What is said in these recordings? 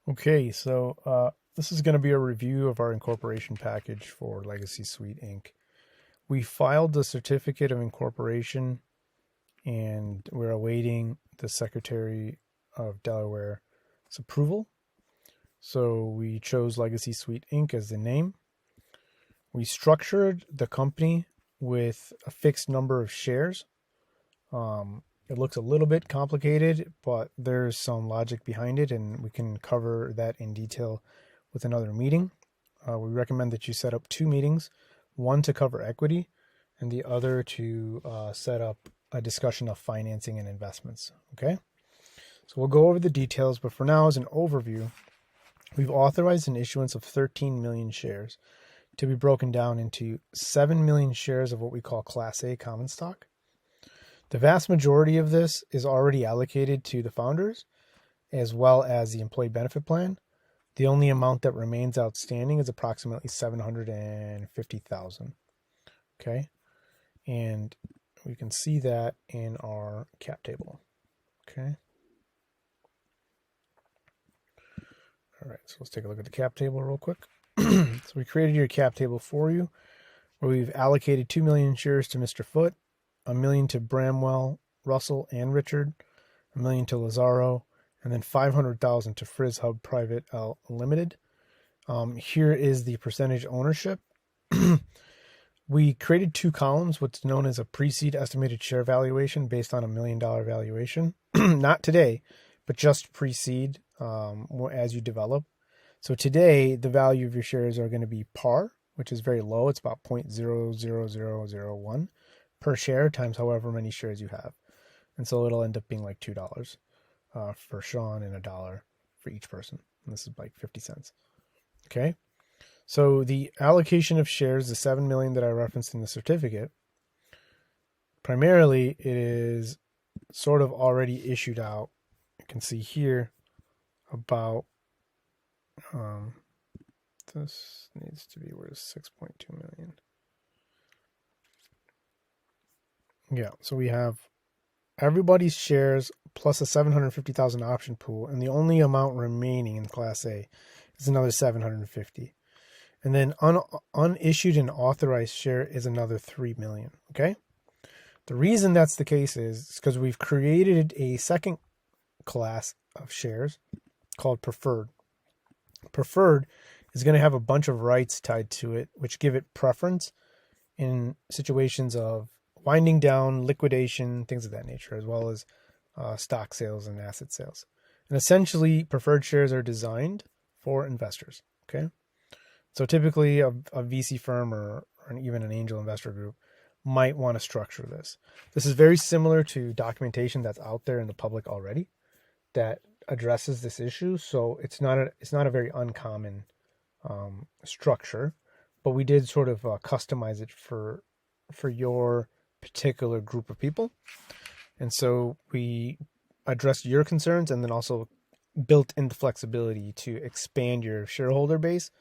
Okay, so this is going to be a review of our incorporation package for Legacy Suite Inc. We filed the certificate of incorporation and we're awaiting the Secretary of Delaware's approval. So we chose Legacy Suite Inc. as the name. We structured the company with a fixed number of shares. It looks a little bit complicated, but there's some logic behind it, and we can cover that in detail with another meeting. We recommend that you set up 2 meetings, one to cover equity and the other to set up a discussion of financing and investments. Okay, so we'll go over the details, but for now, as an overview, we've authorized an issuance of 13 million shares to be broken down into 7 million shares of what we call Class A common stock. The vast majority of this is already allocated to the founders as well as the employee benefit plan. The only amount that remains outstanding is approximately $750,000. Okay, and we can see that in our cap table. Okay. All right, so let's take a look at the cap table real quick. So we created your cap table for you, where we've allocated 2 million shares to Mr. Foote, 1 million to Bramwell, Russell, and Richard, 1 million to Lazaro, and then 500,000 to Frizz Hub Private L Limited. Here is the percentage ownership. We created 2 columns, what's known as a pre-seed estimated share valuation based on $1 million valuation. Not today, but just pre-seed as you develop. So today, the value of your shares are going to be par, which is very low. It's about 0.00001 per share times however many shares you have. And so it'll end up being like $2 for Sean and $1 for each person. And this is like 50 cents. Okay. So the allocation of shares, the 7 million that I referenced in the certificate, primarily it is sort of already issued out. You can see here about, this needs to be, where's 6.2 million? Yeah, so we have everybody's shares plus a 750,000 option pool, and the only amount remaining in Class A is another 750. And then unissued and authorized share is another 3 million, okay? The reason that's the case is because we've created a second class of shares called preferred. Preferred is going to have a bunch of rights tied to it, which give it preference in situations of winding down, liquidation, things of that nature, as well as stock sales and asset sales. And essentially, preferred shares are designed for investors, okay? So typically, a VC firm or even an angel investor group might want to structure this. This is very similar to documentation that's out there in the public already that addresses this issue. So it's not a very uncommon structure, but we did sort of customize it for your particular group of people. And so we addressed your concerns and then also built in the flexibility to expand your shareholder base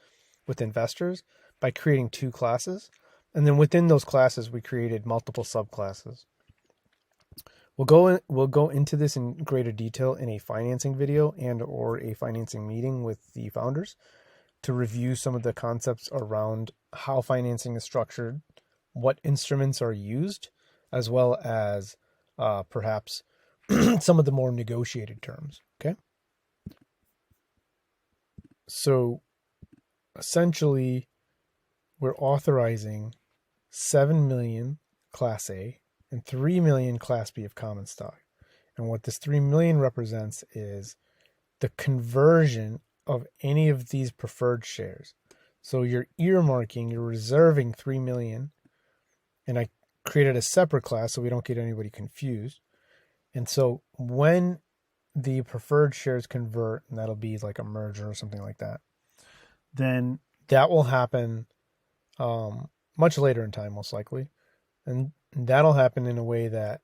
with investors by creating 2 classes. And then within those classes, we created multiple subclasses. We'll go into this in greater detail in a financing video and or a financing meeting with the founders to review some of the concepts around how financing is structured, what instruments are used, as well as perhaps some of the more negotiated terms. Okay. So essentially, we're authorizing 7 million Class A and 3 million Class B of common stock. And what this 3 million represents is the conversion of any of these preferred shares. So you're earmarking, you're reserving 3 million, and I created a separate class so we don't get anybody confused. And so when the preferred shares convert, and that'll be like a merger or something like that, then that will happen much later in time, most likely. And that'll happen in a way that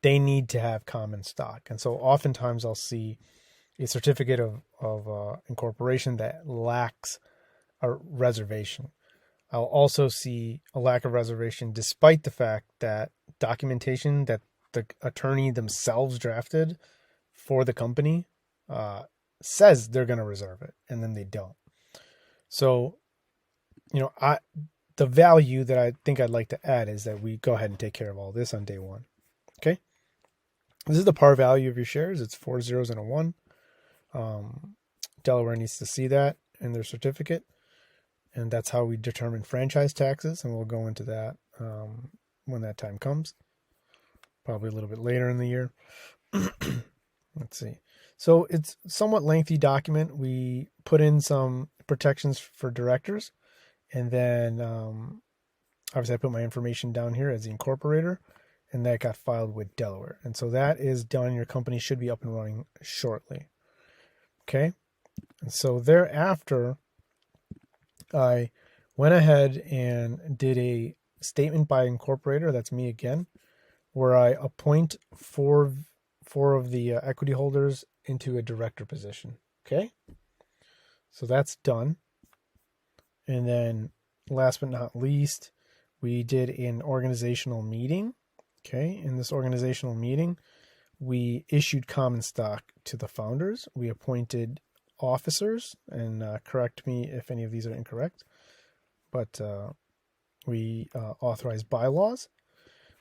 they need to have common stock. And so oftentimes I'll see a certificate of incorporation that lacks a reservation. I'll also see a lack of reservation despite the fact that documentation that the attorney themselves drafted for the company says they're going to reserve it, and then they don't. So, the value that I think I'd like to add is that we go ahead and take care of all this on day one. Okay. This is the par value of your shares. It's 4 zeros and a 1. Delaware needs to see that in their certificate. And that's how we determine franchise taxes. And we'll go into that when that time comes. Probably a little bit later in the year. Let's see. So it's a somewhat lengthy document. We put in some protections for directors. And then obviously I put my information down here as the incorporator. And that got filed with Delaware. And so that is done. Your company should be up and running shortly. Okay. And so thereafter, I went ahead and did a statement by incorporator. That's me again, where I appoint four of the equity holders into a director position. Okay. So that's done. And then last but not least, we did an organizational meeting. Okay, in this organizational meeting, we issued common stock to the founders. We appointed officers, and correct me if any of these are incorrect, but we authorized bylaws.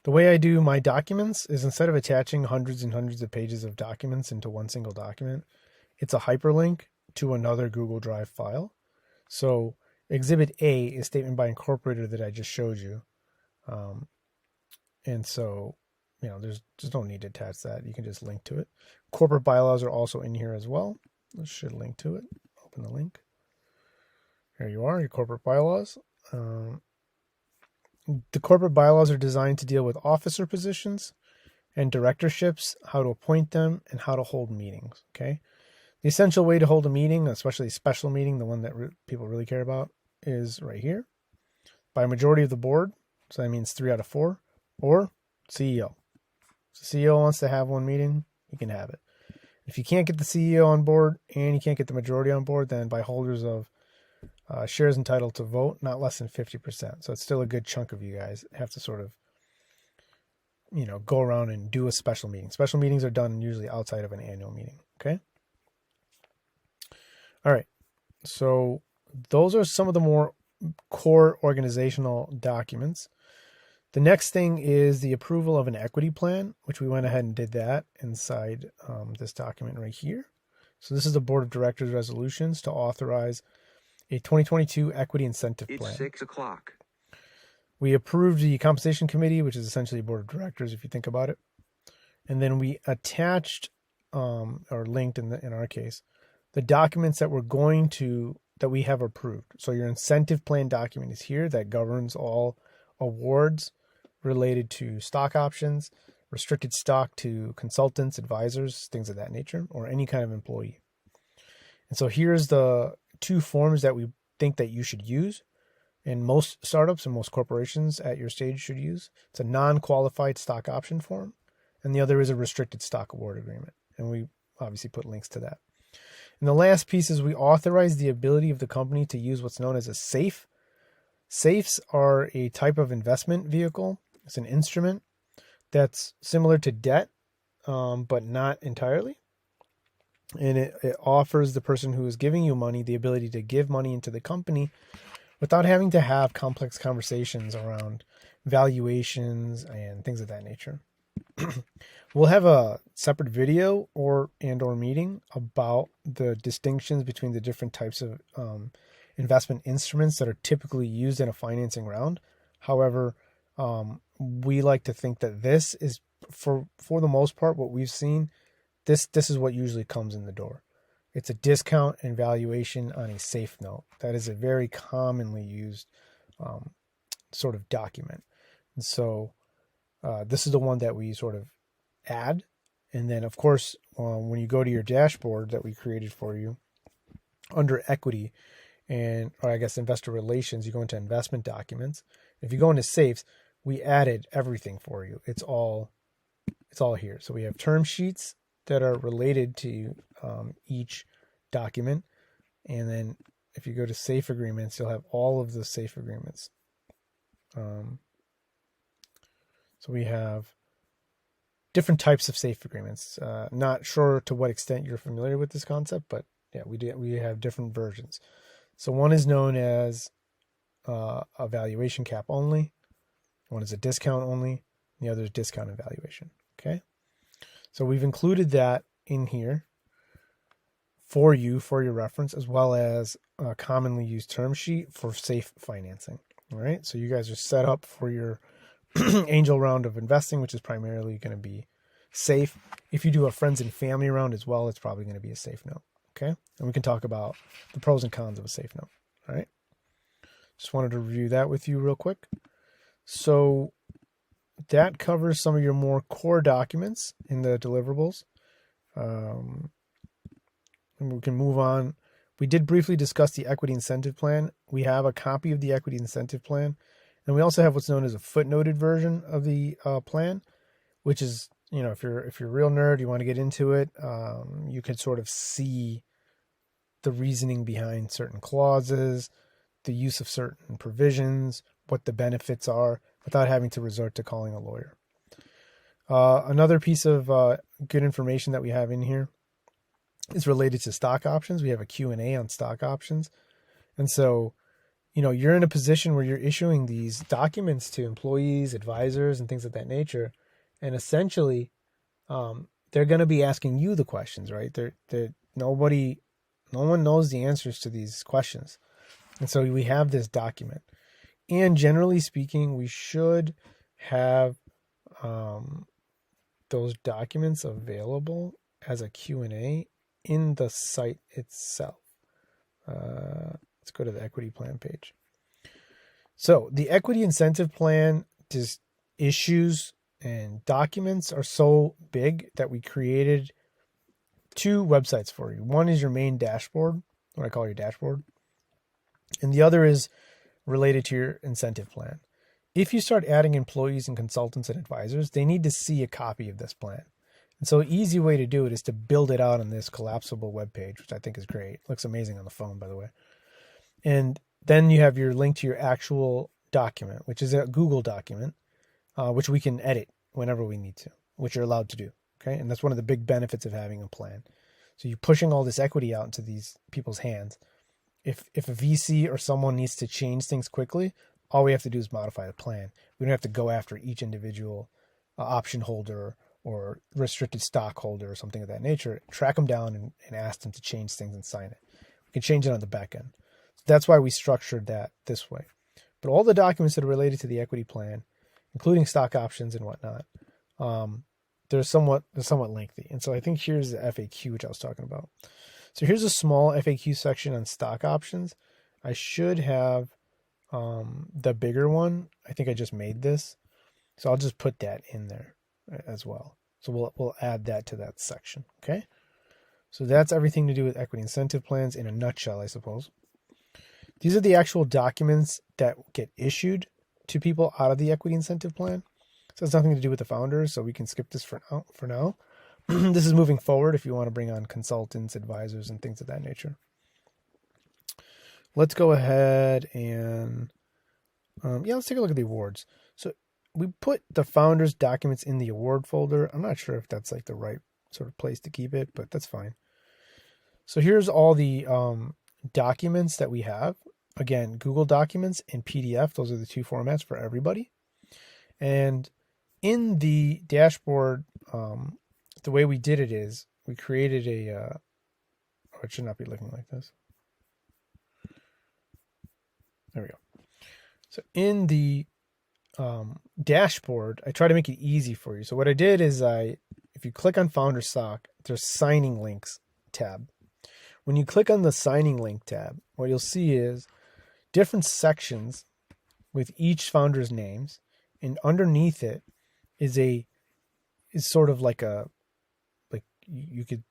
The way I do my documents is instead of attaching hundreds and hundreds of pages of documents into one single document, it's a hyperlink to another Google Drive file. So Exhibit A is statement by incorporator that I just showed you. And so, there's just no need to attach that. You can just link to it. Corporate bylaws are also in here as well. This should link to it. Open the link. Here you are, your corporate bylaws. The corporate bylaws are designed to deal with officer positions and directorships, how to appoint them, and how to hold meetings. Okay. The essential way to hold a meeting, especially a special meeting, the one that people really care about, is right here. By a majority of the board. So that means 3 out of 4. Or CEO. If the CEO wants to have one meeting, he can have it. If you can't get the CEO on board and you can't get the majority on board, then by holders of shares entitled to vote, not less than 50%. So it's still a good chunk of you guys have to sort of, go around and do a special meeting. Special meetings are done usually outside of an annual meeting. Okay. All right. So those are some of the more core organizational documents. The next thing is the approval of an equity plan, which we went ahead and did that inside this document right here. So this is the board of directors resolutions to authorize a 2022 equity incentive plan. It's 6 o'clock. We approved the compensation committee, which is essentially a board of directors, if you think about it. And then we attached or linked in our case, the documents that we have approved. So your incentive plan document is here that governs all awards related to stock options, restricted stock to consultants, advisors, things of that nature, or any kind of employee. And so here's the 2 forms that we think that you should use, and most startups and most corporations at your stage should use. It's a non-qualified stock option form, and the other is a restricted stock award agreement. And we obviously put links to that. And the last piece is we authorize the ability of the company to use what's known as a SAFE. SAFEs are a type of investment vehicle. It's an instrument that's similar to debt, but not entirely. And it offers the person who is giving you money the ability to give money into the company without having to have complex conversations around valuations and things of that nature. We'll have a separate video or meeting about the distinctions between the different types of investment instruments that are typically used in a financing round. However, we like to think that this is, for the most part, what we've seen, this is what usually comes in the door. It's a discount and valuation on a safe note. That is a very commonly used sort of document. And so this is the one that we sort of add. And then, of course, when you go to your dashboard that we created for you, under equity, or I guess investor relations, you go into investment documents. If you go into safes, we added everything for you. It's all here. So we have term sheets that are related to each document. And then if you go to safe agreements, you'll have all of the safe agreements. So we have different types of safe agreements. Not sure to what extent you're familiar with this concept, but Yeah, we have different versions. So one is known as a valuation cap only. One is a discount only. The other is discount and valuation. Okay. So we've included that in here for you, for your reference, as well as a commonly used term sheet for safe financing. All right. So you guys are set up for your angel round of investing, which is primarily going to be safe. If you do a friends and family round as well, it's probably going to be a safe note. Okay. And we can talk about the pros and cons of a safe note. All right. Just wanted to review that with you real quick. So that covers some of your more core documents in the deliverables. And we can move on. We did briefly discuss the equity incentive plan. We have a copy of the equity incentive plan. And we also have what's known as a footnoted version of the plan, which is, if you're a real nerd, you want to get into it, you can sort of see the reasoning behind certain clauses, the use of certain provisions, what the benefits are, without having to resort to calling a lawyer. Another piece of good information that we have in here is related to stock options. We have a Q&A on stock options. And so, you're in a position where you're issuing these documents to employees, advisors, and things of that nature. And essentially, they're going to be asking you the questions, right? No one knows the answers to these questions. And so we have this document. And generally speaking, we should have those documents available as a Q&A in the site itself. Let's go to the equity plan page. So the equity incentive plan just issues and documents are so big that we created 2 websites for you. One is your main dashboard, what I call your dashboard. And the other is related to your incentive plan. If you start adding employees and consultants and advisors, they need to see a copy of this plan. And so an easy way to do it is to build it out on this collapsible web page, which I think is great. Looks amazing on the phone, by the way. And then you have your link to your actual document, which is a Google document, which we can edit whenever we need to, which you're allowed to do. Okay. And that's one of the big benefits of having a plan. So you're pushing all this equity out into these people's hands. If a VC or someone needs to change things quickly, all we have to do is modify the plan. We don't have to go after each individual option holder or restricted stock holder or something of that nature. Track them down and ask them to change things and sign it. We can change it on the back end. So that's why we structured that this way. But all the documents that are related to the equity plan, including stock options and whatnot, they're somewhat lengthy. And so I think here's the FAQ, which I was talking about. So here's a small FAQ section on stock options. I should have the bigger one. I think I just made this. So I'll just put that in there as well. So we'll add that to that section. Okay. So that's everything to do with equity incentive plans in a nutshell, I suppose. These are the actual documents that get issued to people out of the equity incentive plan. So it's nothing to do with the founders, so we can skip this for now. This is moving forward if you want to bring on consultants, advisors, and things of that nature. Let's go ahead and, let's take a look at the awards. So we put the founders' documents in the award folder. I'm not sure if that's like the right sort of place to keep it, but that's fine. So here's all the documents that we have. Again, Google Documents and PDF. Those are the 2 formats for everybody. And in the dashboard, the way we did it is we created it should not be looking like this. There we go. So in the dashboard, I try to make it easy for you. So what I did is if you click on Founder Stock, there's Signing Links tab. When you click on the Signing Link tab, what you'll see is different sections with each founder's names, and underneath it is sort of like you could,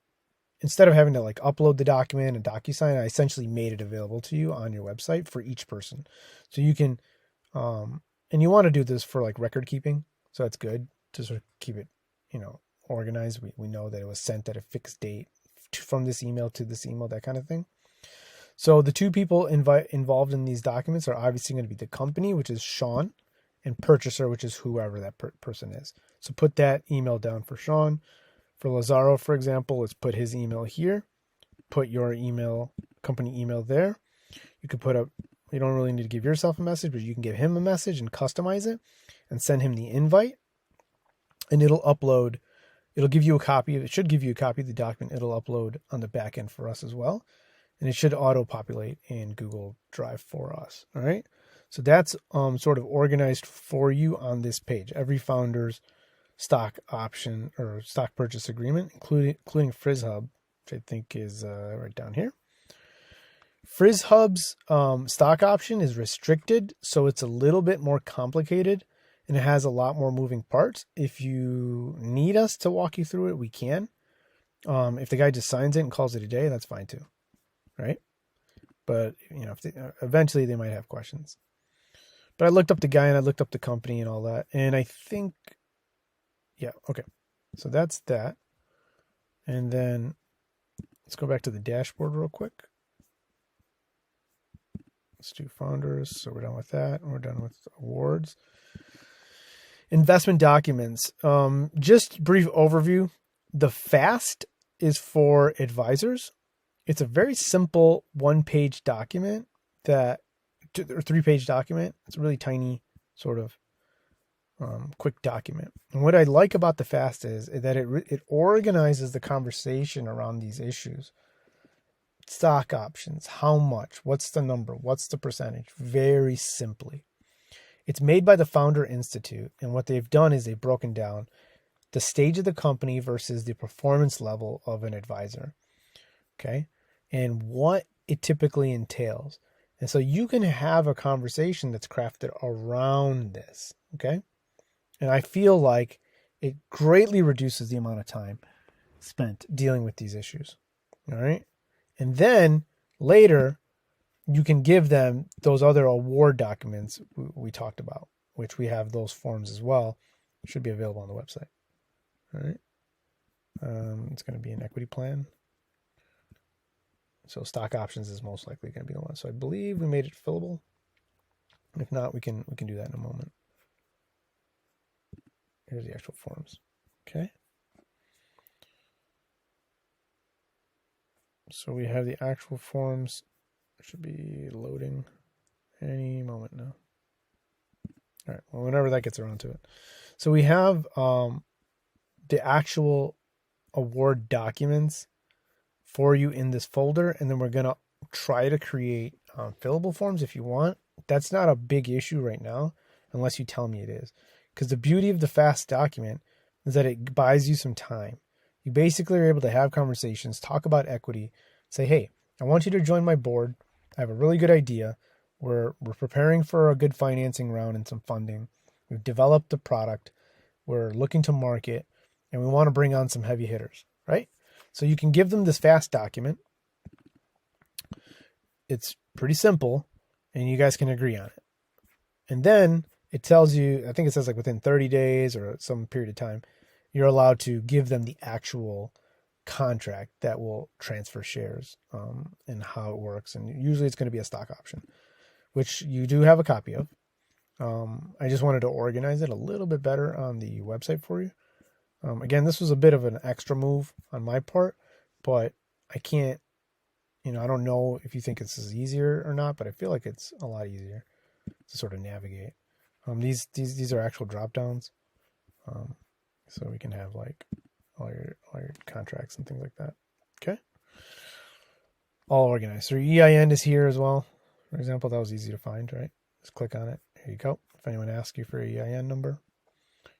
instead of having to like upload the document and DocuSign, I essentially made it available to you on your website for each person. So you can, and you want to do this for like record keeping. So that's good to sort of keep it, organized. We know that it was sent at a fixed date from this email to this email, that kind of thing. So the 2 people involved in these documents are obviously going to be the company, which is Sean, and purchaser, which is whoever that person is. So put that email down for Sean. For Lazaro, for example, let's put his email here. put your email, company email there. You could put you don't really need to give yourself a message, but you can give him a message and customize it and send him the invite. And it'll give you a copy. It should give you a copy of the document. It'll upload on the back end for us as well. And it should auto-populate in Google Drive for us. All right. So that's sort of organized for you on this page. Every founder's stock option or stock purchase agreement, including FrizzHub, which I think is right down here. FrizzHub's stock option is restricted, so it's a little bit more complicated and it has a lot more moving parts. If you need us to walk you through it, we can. If the guy just signs it and calls it a day, that's fine too, right? But eventually they might have questions. But I looked up the guy and I looked up the company and all that, and I think, yeah, okay. So that's that. And then let's go back to the dashboard real quick. Let's do founders. So we're done with that. And we're done with awards. Investment documents. Just brief overview. The FAST is for advisors. It's a very simple 1-page document or 3-page document. It's a really tiny sort of quick document. And what I like about the FAST is that it organizes the conversation around these issues. Stock options, how much, what's the number, what's the percentage, very simply. It's made by the Founder Institute, and what they've done is they've broken down the stage of the company versus the performance level of an advisor, okay, and what it typically entails. And so you can have a conversation that's crafted around this, okay? And I feel like it greatly reduces the amount of time spent dealing with these issues, all right? And then later, you can give them those other award documents we talked about, which we have those forms as well. It should be available on the website. All right. It's going to be an equity plan. So stock options is most likely going to be the one. So I believe we made it fillable. If not, we can do that in a moment. Here's the actual forms. Okay. So we have the actual forms. It should be loading any moment now. All right. Well, whenever that gets around to it. So we have the actual award documents for you in this folder, and then we're going to try to create fillable forms if you want. That's not a big issue right now, unless you tell me it is. Because the beauty of the FAST document is that it buys you some time. You basically are able to have conversations, talk about equity, say, hey, I want you to join my board. I have a really good idea. We're preparing for a good financing round and some funding. We've developed the product. We're looking to market, and we want to bring on some heavy hitters, right? So you can give them this FAST document. It's pretty simple, and you guys can agree on it. And then it tells you, I think it says like within 30 days or some period of time, you're allowed to give them the actual contract that will transfer shares and how it works. And usually it's going to be a stock option, which you do have a copy of. I just wanted to organize it a little bit better on the website for you. Again, this was a bit of an extra move on my part, but I can't, I don't know if you think this is easier or not, but I feel like it's a lot easier to sort of navigate. These are actual drop downs. So we can have like all your contracts and things like that. Okay. All organized. So your EIN is here as well. For example, that was easy to find, right? Just click on it. Here you go. If anyone asks you for your EIN number,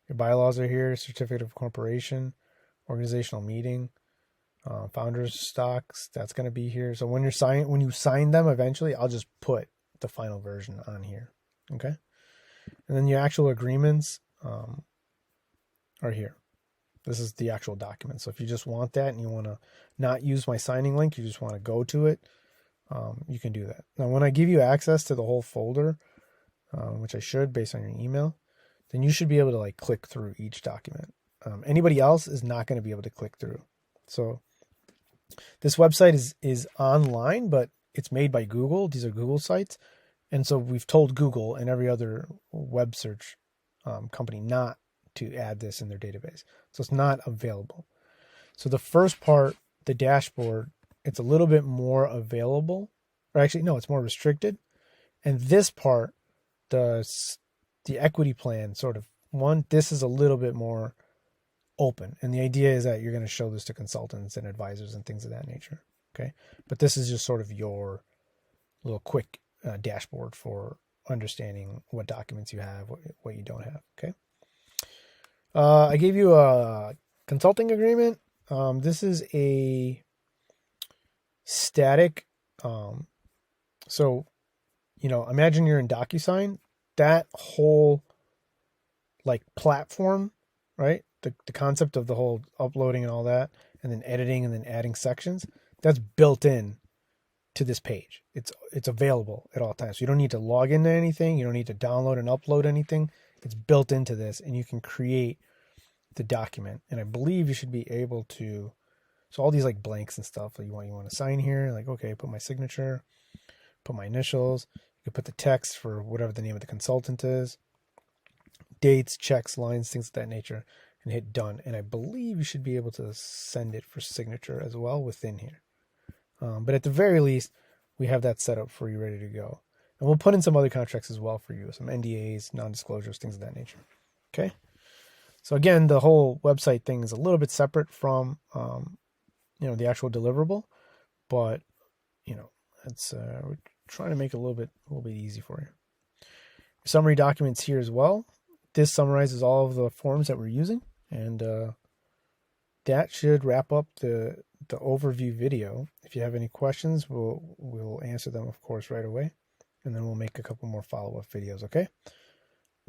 your bylaws are here, certificate of incorporation, organizational meeting, founders stocks, that's going to be here. So when you sign them eventually, I'll just put the final version on here. Okay. And then your actual agreements, are here. This is the actual document. So if you just want that and you want to not use my signing link, you just want to go to it, you can do that. Now, when I give you access to the whole folder, which I should based on your email, then you should be able to like click through each document. Anybody else is not going to be able to click through. So this website is online, but it's made by Google. These are Google sites. And so we've told Google and every other web search company not to add this in their database. So it's not available. So the first part, the dashboard, it's a little bit more available, or actually, no, it's more restricted. And this part, the equity plan sort of one, this is a little bit more open. And the idea is that you're going to show this to consultants and advisors and things of that nature. Okay. But this is just sort of your little quick dashboard for understanding what documents you have, what you don't have. Okay. I gave you a consulting agreement. This is a static. So, imagine you're in DocuSign. That whole like platform, right? The concept of the whole uploading and all that, and then editing and then adding sections, that's built in to this page. It's available at all times. So you don't need to log into anything. You don't need to download and upload anything. It's built into this, and you can create the document. And I believe you should be able to. So all these like blanks and stuff that you want to sign here. Like, okay, put my signature, put my initials. You can put the text for whatever the name of the consultant is, dates, checks, lines, things of that nature, and hit done. And I believe you should be able to send it for signature as well within here. But at the very least, we have that set up for you ready to go. And we'll put in some other contracts as well for you, some NDAs, non-disclosures, things of that nature. Okay. So again, the whole website thing is a little bit separate from, the actual deliverable, but it's we're trying to make it a little bit easy for you. Summary documents here as well. This summarizes all of the forms that we're using, and that should wrap up the overview video. If you have any questions, we'll answer them, of course, right away, and then we'll make a couple more follow-up videos. Okay.